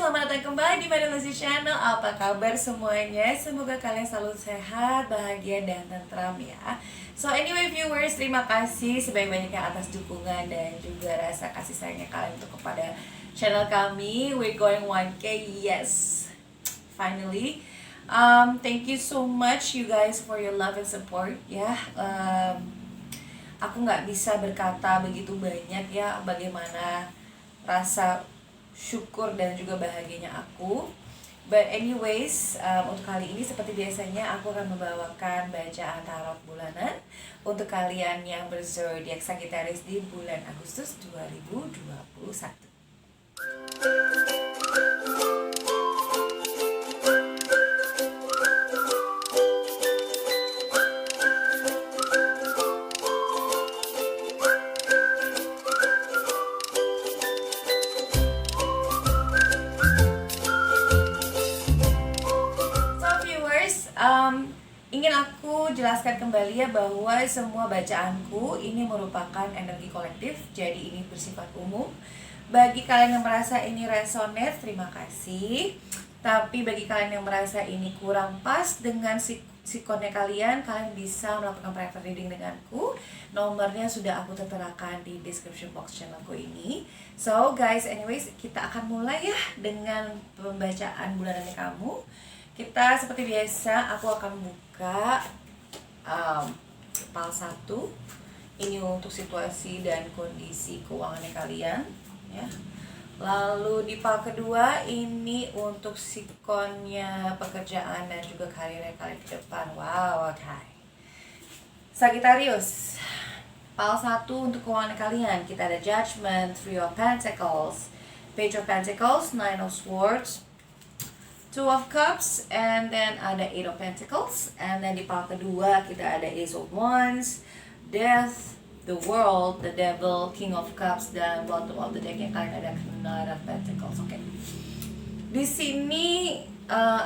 selamat datang kembali di Madelusi Channel. Apa kabar semuanya? Semoga kalian selalu sehat, bahagia, dan tentram ya. So anyway viewers, terima kasih sebanyak-banyaknya atas dukungan dan juga rasa kasih sayangnya kalian untuk kepada channel kami. We're going 1K, yes, finally. Thank you so much you guys for your love and support ya. Aku nggak bisa berkata begitu banyak ya bagaimana rasa syukur dan juga bahagianya aku. But anyways, untuk kali ini seperti biasanya aku akan membawakan bacaan tarot bulanan untuk kalian yang berzodiak Sagittarius di bulan Agustus 2021. Ingin aku jelaskan kembali ya bahwa semua bacaanku ini merupakan energi kolektif, jadi ini bersifat umum. Bagi kalian yang merasa ini resonate, terima kasih. Tapi bagi kalian yang merasa ini kurang pas dengan sikonnya kalian bisa melakukan private reading denganku. Nomornya sudah aku terterakan di description box channelku ini. So guys, anyways, kita akan mulai ya dengan pembacaan bulanannya kamu. Kita seperti biasa, aku akan buka PAL 1. Ini untuk situasi dan kondisi keuangannya kalian ya. Lalu di PAL kedua, ini untuk sikonnya pekerjaan dan juga karirnya kalian ke depan. Wow, oke. Sagittarius, PAL 1 untuk keuangan kalian. Kita ada Judgment, Three of Pentacles, Page of Pentacles, Nine of Swords, Two of Cups, and then ada Eight of Pentacles. And then di PAL kedua kita ada Ace of Wands, Death, The World, The Devil, King of Cups, dan bottom of the deck yang kalian ada Knight of Pentacles. Oke. Di sini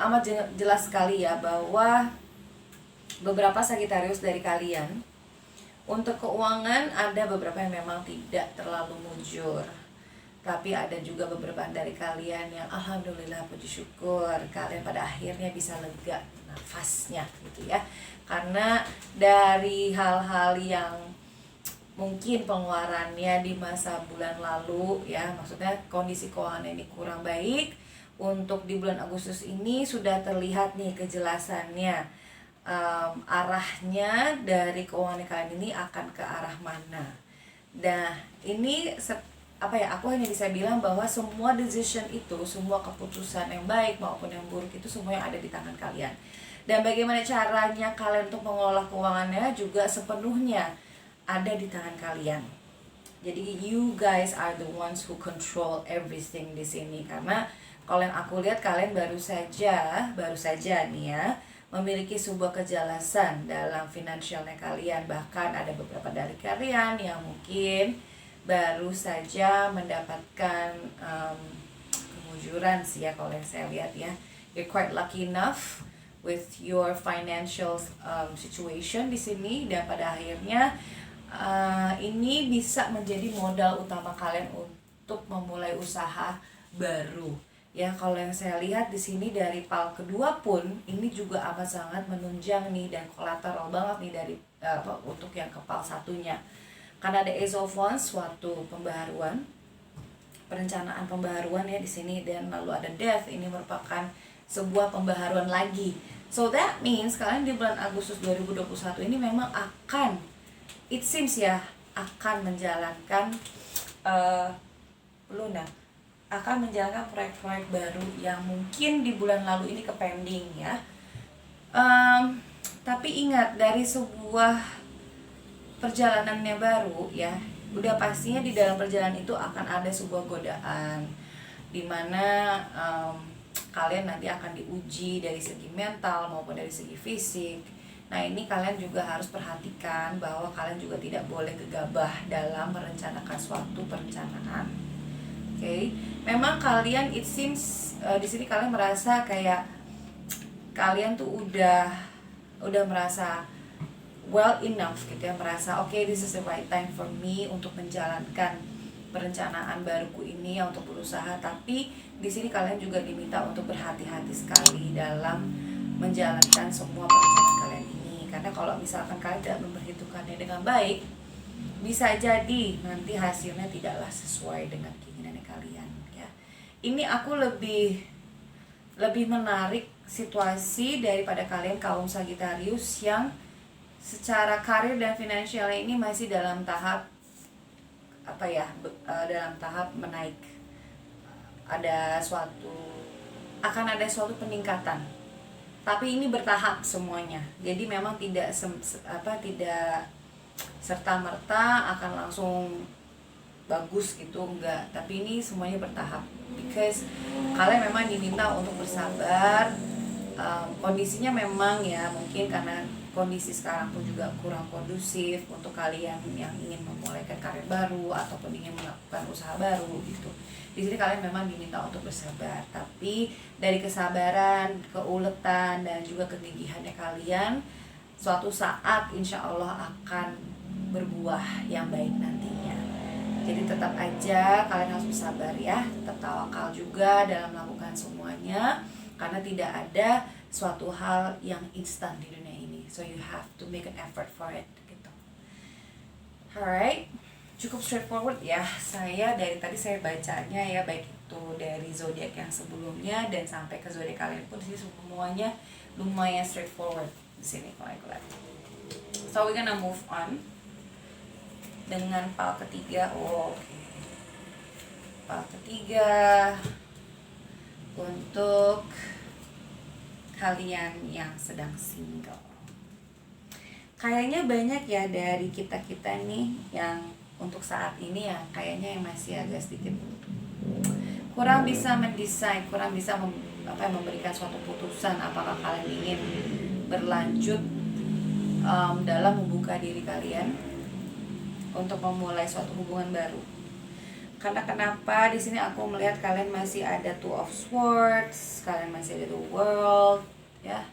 amat jelas sekali ya bahwa beberapa Sagittarius dari kalian untuk keuangan ada beberapa yang memang tidak terlalu mujur. Tapi ada juga beberapa dari kalian yang alhamdulillah puji syukur kalian pada akhirnya bisa lega nafasnya gitu ya. Karena dari hal-hal yang mungkin pengeluarannya di masa bulan lalu ya, maksudnya kondisi keuangan ini kurang baik, untuk di bulan Agustus ini sudah terlihat nih kejelasannya, arahnya dari keuangan kalian ini akan ke arah mana. Nah ini aku hanya bisa bilang bahwa semua decision itu, semua keputusan yang baik maupun yang buruk itu semua yang ada di tangan kalian. Dan bagaimana caranya kalian untuk mengolah keuangannya juga sepenuhnya ada di tangan kalian. Jadi you guys are the ones who control everything di sini. Karena kalau yang aku lihat kalian baru saja nih ya memiliki sebuah kejelasan dalam finansialnya kalian. Bahkan ada beberapa dari kalian yang mungkin baru saja mendapatkan kemujuran sih ya kalau yang saya lihat ya. You're quite lucky enough with your financial situation di sini, dan pada akhirnya ini bisa menjadi modal utama kalian untuk memulai usaha baru. Ya kalau yang saya lihat di sini dari PAL kedua pun ini juga amat sangat menunjang nih dan kolateral banget nih dari untuk yang ke PAL satunya. Karena ada Ace of Wands, suatu pembaharuan, perencanaan pembaharuan ya di sini, dan lalu ada Death, ini merupakan sebuah pembaharuan lagi. So that means kalian di bulan Agustus 2021 ini memang akan, it seems ya, akan menjalankan akan menjalankan proyek-proyek baru yang mungkin di bulan lalu ini pending ya. Tapi ingat, dari sebuah perjalanannya baru ya, udah pastinya di dalam perjalanan itu akan ada sebuah godaan dimana kalian nanti akan diuji dari segi mental maupun dari segi fisik. Nah ini kalian juga harus perhatikan bahwa kalian juga tidak boleh gegabah dalam merencanakan suatu perencanaan. Oke. Memang kalian it seems di sini kalian merasa kayak kalian tuh udah merasa well enough gitu ya, merasa okay, this is the right time for me untuk menjalankan perencanaan baruku ini ya untuk berusaha, tapi di sini kalian juga diminta untuk berhati-hati sekali dalam menjalankan semua perencanaan kalian ini. Karena kalau misalkan kalian tidak memperhitungkannya dengan baik, bisa jadi nanti hasilnya tidaklah sesuai dengan keinginan kalian ya. Ini aku lebih menarik situasi daripada kalian kaum Sagittarius yang secara karir dan finansial ini masih dalam tahap dalam tahap menaik. Akan ada suatu peningkatan. Tapi ini bertahap semuanya. Jadi memang tidak serta-merta akan langsung bagus gitu, enggak. Tapi ini semuanya bertahap. Because kalian memang diminta untuk bersabar. Kondisinya memang ya mungkin karena kondisi sekarang pun juga kurang kondusif untuk kalian yang ingin memulaikan karir baru ataupun ingin melakukan usaha baru gitu. Di sini kalian memang diminta untuk bersabar, tapi dari kesabaran, keuletan dan juga kegigihannya kalian, suatu saat insya Allah akan berbuah yang baik nantinya. Jadi tetap aja kalian harus bersabar ya, tetap tawakal juga dalam melakukan semuanya, karena tidak ada suatu hal yang instan di dunia ini. So you have to make an effort for it gitu. Alright, cukup straightforward ya. Dari tadi saya bacanya ya, baik itu dari zodiak yang sebelumnya dan sampai ke zodiak kalian pun di sini semuanya lumayan straightforward di sini kalau aku lihat. So we're gonna move on dengan pal ketiga. Pal ketiga untuk kalian yang sedang single. Kayaknya banyak ya dari kita-kita nih yang untuk saat ini ya kayaknya yang masih agak sedikit kurang bisa mendesain, kurang bisa memberikan suatu putusan apakah kalian ingin berlanjut dalam membuka diri kalian untuk memulai suatu hubungan baru. Karena kenapa di sini aku melihat kalian masih ada Two of Swords, kalian masih ada The World, ya.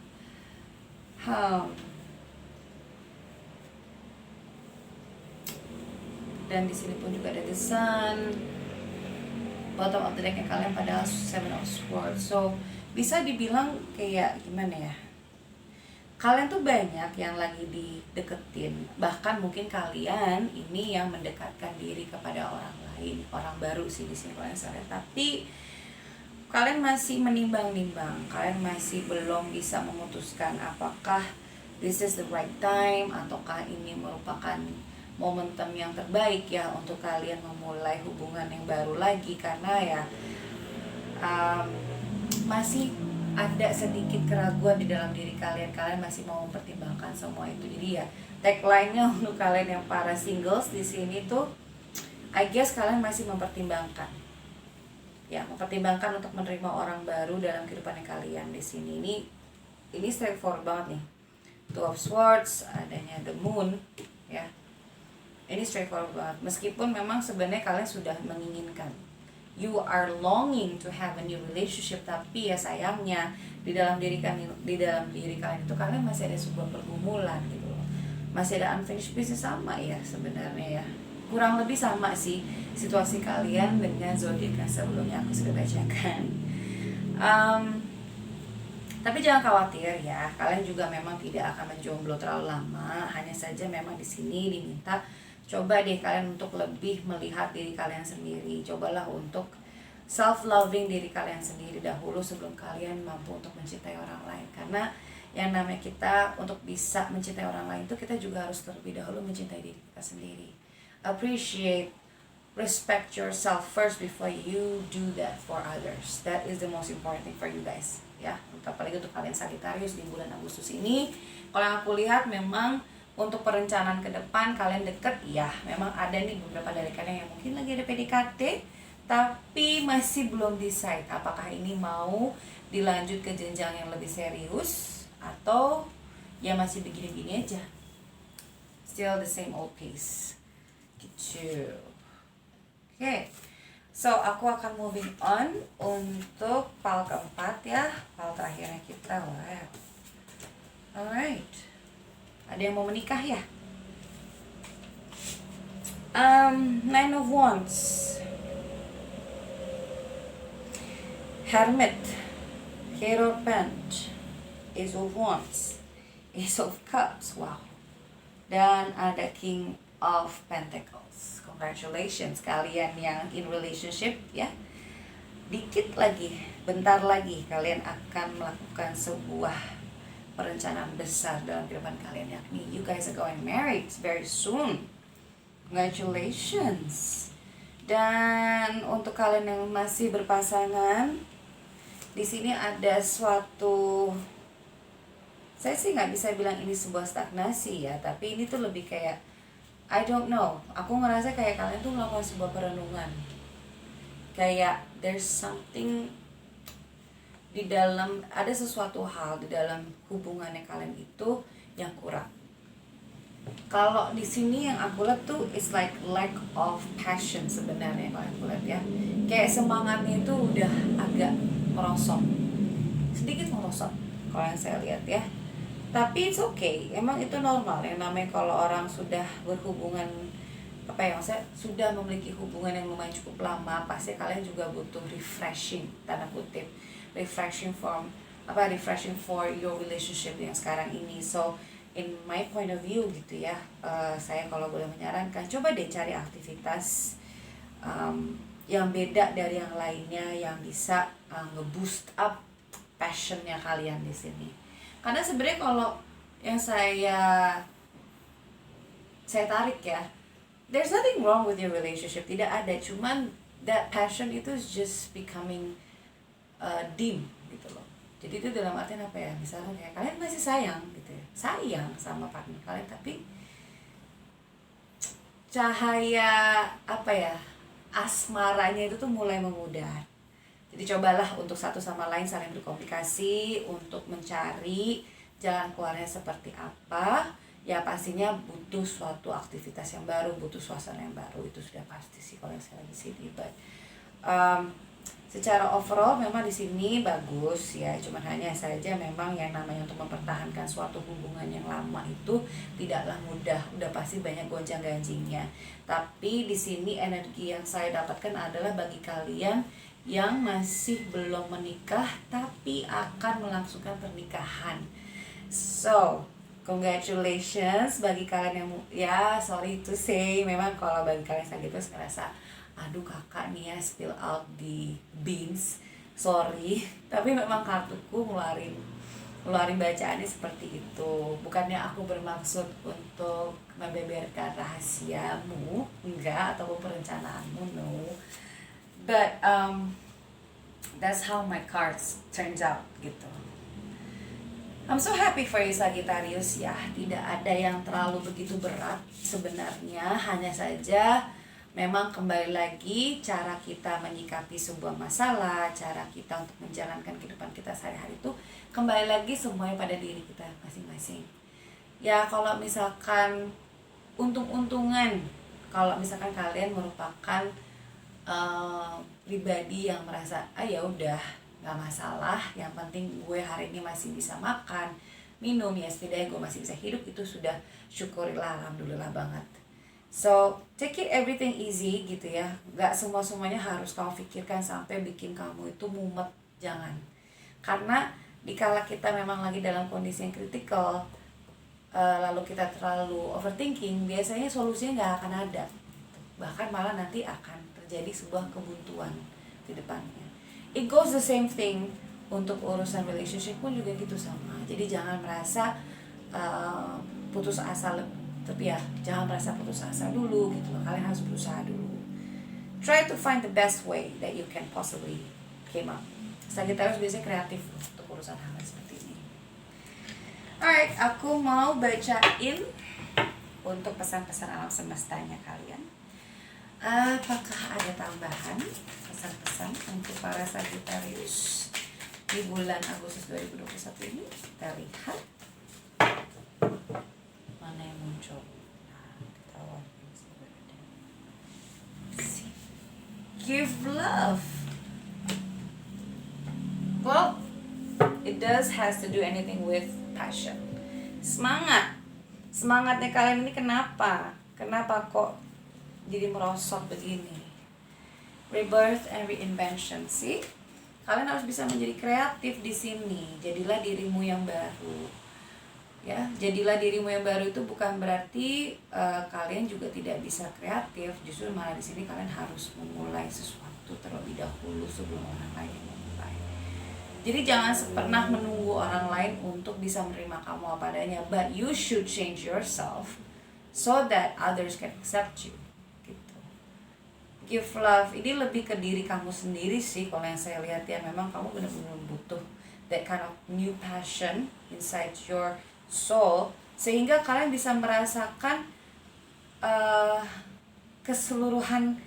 Dan di sini pun juga ada The Sun. Bottom of the deck yang kalian pada Seven of Swords. So bisa dibilang kayak gimana ya? Kalian tuh banyak yang lagi dideketin. Bahkan mungkin kalian ini yang mendekatkan diri kepada orang lain, orang baru sih di sini kalian sadar. Tapi kalian masih menimbang-nimbang. Kalian masih belum bisa memutuskan apakah this is the right time ataukah ini merupakan momentum yang terbaik ya untuk kalian memulai hubungan yang baru lagi. Karena ya masih ada sedikit keraguan di dalam diri kalian. Kalian masih mau mempertimbangkan semua itu. Jadi ya tagline-nya untuk kalian yang para singles di sini tuh, I guess kalian masih mempertimbangkan. Ya, mempertimbangkan untuk menerima orang baru dalam kehidupan kalian di sini. Ini straightforward banget nih. Two of Swords, adanya the Moon, ya. Ini straightforward banget. Meskipun memang sebenarnya kalian sudah menginginkan, you are longing to have a new relationship, tapi ya sayangnya di dalam diri kalian itu kalian masih ada sebuah pergumulan gitu loh. Masih ada unfinished business sama ya sebenarnya ya. Kurang lebih sama sih situasi kalian dengan zodiak yang sebelumnya aku sudah bacakan. Tapi jangan khawatir ya, kalian juga memang tidak akan menjomblo terlalu lama. Hanya saja memang di sini diminta coba deh kalian untuk lebih melihat diri kalian sendiri. Cobalah untuk self-loving diri kalian sendiri dahulu sebelum kalian mampu untuk mencintai orang lain. Karena yang namanya kita untuk bisa mencintai orang lain itu kita juga harus terlebih dahulu mencintai diri kita sendiri. Appreciate, respect yourself first before you do that for others. That is the most important thing for you guys. Ya, apalagi untuk kalian Sagittarius di bulan Agustus ini. Kalau yang aku lihat memang untuk perencanaan ke depan kalian deket ya, memang ada nih beberapa dari kalian yang mungkin lagi ada PDKT tapi masih belum decide apakah ini mau dilanjut ke jenjang yang lebih serius atau ya masih begini-gini aja, still the same old pace gitu. Oke. So aku akan moving on untuk pal keempat ya, pal terakhirnya kita. Wow. Alright. Ada yang mau menikah ya? Nine of Wands, Hermit, Hierophant, Ace of Wands, Ace of Cups, wow. Dan ada King of Pentacles. Congratulations kalian yang in relationship ya. Dikit lagi, bentar lagi kalian akan melakukan sebuah perencanaan besar dalam kehidupan kalian, yakni you guys are going married very soon. Congratulations. Dan untuk kalian yang masih berpasangan, di sini ada suatu, saya sih nggak bisa bilang ini sebuah stagnasi ya, tapi ini tuh lebih kayak I don't know. Aku ngerasa kayak kalian tuh melakukan sebuah perenungan. Kayak there's something di dalam, ada sesuatu hal di dalam hubungannya kalian itu yang kurang. Kalau di sini yang aku lihat tuh it's like lack of passion sebenarnya kalau aku lihat ya. Kayak semangatnya itu udah agak merosot. Sedikit merosot kalau yang saya lihat ya. Tapi it's okay. Emang itu normal. Yang namanya kalau orang sudah berhubungan maksudnya sudah memiliki hubungan yang lumayan cukup lama, pasti kalian juga butuh refreshing, tanda kutip. Refreshing for your relationship yang sekarang ini. So in my point of view gitu ya, saya kalau boleh menyarankan, coba deh cari aktivitas yang beda dari yang lainnya, yang bisa nge-boost up passionnya kalian di sini. Karena sebenarnya kalau yang saya tarik ya, there's nothing wrong with your relationship, tidak ada, cuman that passion itu just becoming dim gitu loh. Jadi itu dalam artian apa ya, misalnya kayak kalian masih sayang gitu ya, sayang sama partner kalian, tapi cahaya asmaranya itu tuh mulai memudar. Jadi cobalah untuk satu sama lain saling berkomunikasi untuk mencari jalan keluarnya seperti apa. Ya pastinya butuh suatu aktivitas yang baru, butuh suasana yang baru, itu sudah pasti sih kalau saya lagi sini. But secara overall memang di sini bagus ya, cuman hanya saja memang yang namanya untuk mempertahankan suatu hubungan yang lama itu tidaklah mudah, udah pasti banyak gonjang-ganjingnya. Tapi di sini energi yang saya dapatkan adalah bagi kalian yang masih belum menikah tapi akan melangsungkan pernikahan. So, congratulations bagi kalian yang sorry to say, memang kalau bagi kalian yang gitu ngerasa aduh kakak nih ya spill out di beans, sorry, tapi memang kartuku ngeluarin bacaannya seperti itu. Bukannya aku bermaksud untuk membeberkan rahasiamu, enggak, ataupun perencanaanmu, no, but that's how my cards turns out gitu. I'm so happy for you Sagittarius ya. Tidak ada yang terlalu begitu berat sebenarnya, hanya saja memang kembali lagi cara kita menyikapi sebuah masalah, cara kita untuk menjalankan kehidupan kita sehari-hari itu kembali lagi semuanya pada diri kita masing-masing. Ya kalau misalkan untung-untungan, kalau misalkan kalian merupakan pribadi yang merasa ya udah nggak masalah, yang penting gue hari ini masih bisa makan, minum, ya setidaknya gue masih bisa hidup, itu sudah syukurilah, alhamdulillah banget. So take it everything easy gitu ya, nggak semuanya harus kamu pikirkan sampai bikin kamu itu mumet, jangan. Karena dikala kita memang lagi dalam kondisi yang kritikal, lalu kita terlalu overthinking, biasanya solusinya nggak akan ada, bahkan malah nanti akan terjadi sebuah kebuntuan di depannya. It goes the same thing untuk urusan relationship pun juga gitu sama. Jadi jangan merasa putus asa, tapi ya jangan merasa putus asa dulu gitu loh. Kalian harus berusaha dulu. Try to find the best way that you can possibly came up. Sagittarius biasanya kreatif untuk urusan hal seperti ini. Alright, aku mau bacain untuk pesan-pesan alam semestanya kalian. Apakah ada tambahan pesan-pesan untuk para Sagittarius di bulan Agustus 2021 ini? Kita lihat mana yang muncul. Give love. Well, it has to do anything with passion. Semangatnya kalian ini kenapa kok jadi merosot begini. Rebirth and reinvention, sih. Kalian harus bisa menjadi kreatif di sini. Jadilah dirimu yang baru. Ya, jadilah dirimu yang baru itu bukan berarti kalian juga tidak bisa kreatif. Justru malah di sini kalian harus memulai sesuatu terlebih dahulu sebelum orang lain yang memulai. Jadi jangan pernah menunggu orang lain untuk bisa menerima kamu apa adanya, but you should change yourself so that others can accept you. Give love ini lebih ke diri kamu sendiri sih, kalau yang saya lihat ya. Memang kamu benar-benar butuh that kind of new passion inside your soul, sehingga kalian bisa merasakan keseluruhan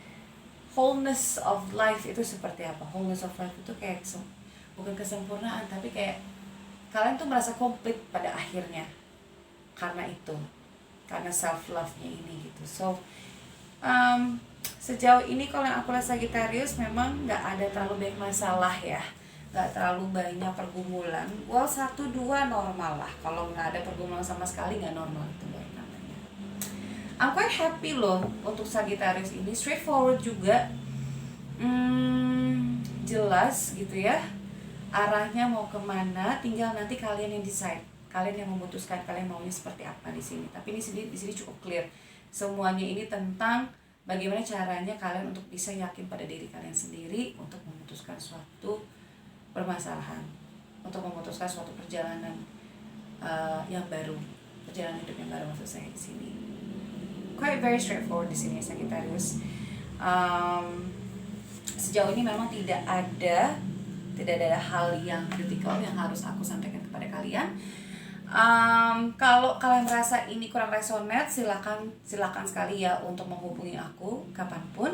wholeness of life itu seperti apa. Wholeness of life itu kayak bukan kesempurnaan, tapi kayak kalian tuh merasa komplit pada akhirnya karena itu, karena self love-nya ini gitu. So sejauh ini kalau yang aku lihat Sagittarius memang nggak ada terlalu banyak masalah ya, nggak terlalu banyak pergumulan. Well, 1-2 normal lah. Kalau nggak ada pergumulan sama sekali nggak normal, itu baru namanya. I'm quite happy loh untuk Sagittarius ini, straightforward juga, jelas gitu ya arahnya mau kemana. Tinggal nanti kalian yang decide, kalian yang memutuskan kalian maunya seperti apa di sini. Tapi di sini cukup clear semuanya ini tentang bagaimana caranya kalian untuk bisa yakin pada diri kalian sendiri untuk memutuskan suatu permasalahan, untuk memutuskan suatu perjalanan yang baru, perjalanan hidup yang baru maksud saya di sini. Quite very straightforward di sini Sagittarius. Sejauh ini memang tidak ada hal yang kritikal yang harus aku sampaikan kepada kalian. Kalau kalian merasa ini kurang resonate, silakan sekali ya untuk menghubungi aku kapanpun.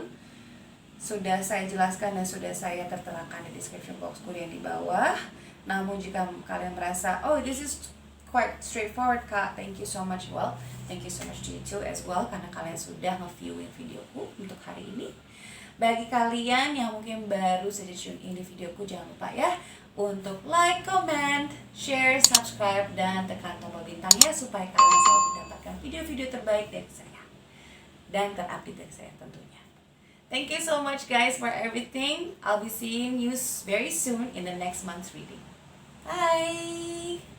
Sudah saya jelaskan dan sudah saya terterakan di description boxku yang di bawah. Namun jika kalian merasa, oh this is quite straightforward Kak, thank you so much. Well, thank you so much to you too as well, karena kalian sudah nge-viewing videoku untuk hari ini. Bagi kalian yang mungkin baru saja tune in di videoku, jangan lupa ya untuk like, comment, share, subscribe, dan tekan tombol bintangnya supaya kalian selalu mendapatkan video-video terbaik dari saya dan terupdate dari saya tentunya. Thank you so much guys for everything. I'll be seeing you very soon in the next month's reading. Bye!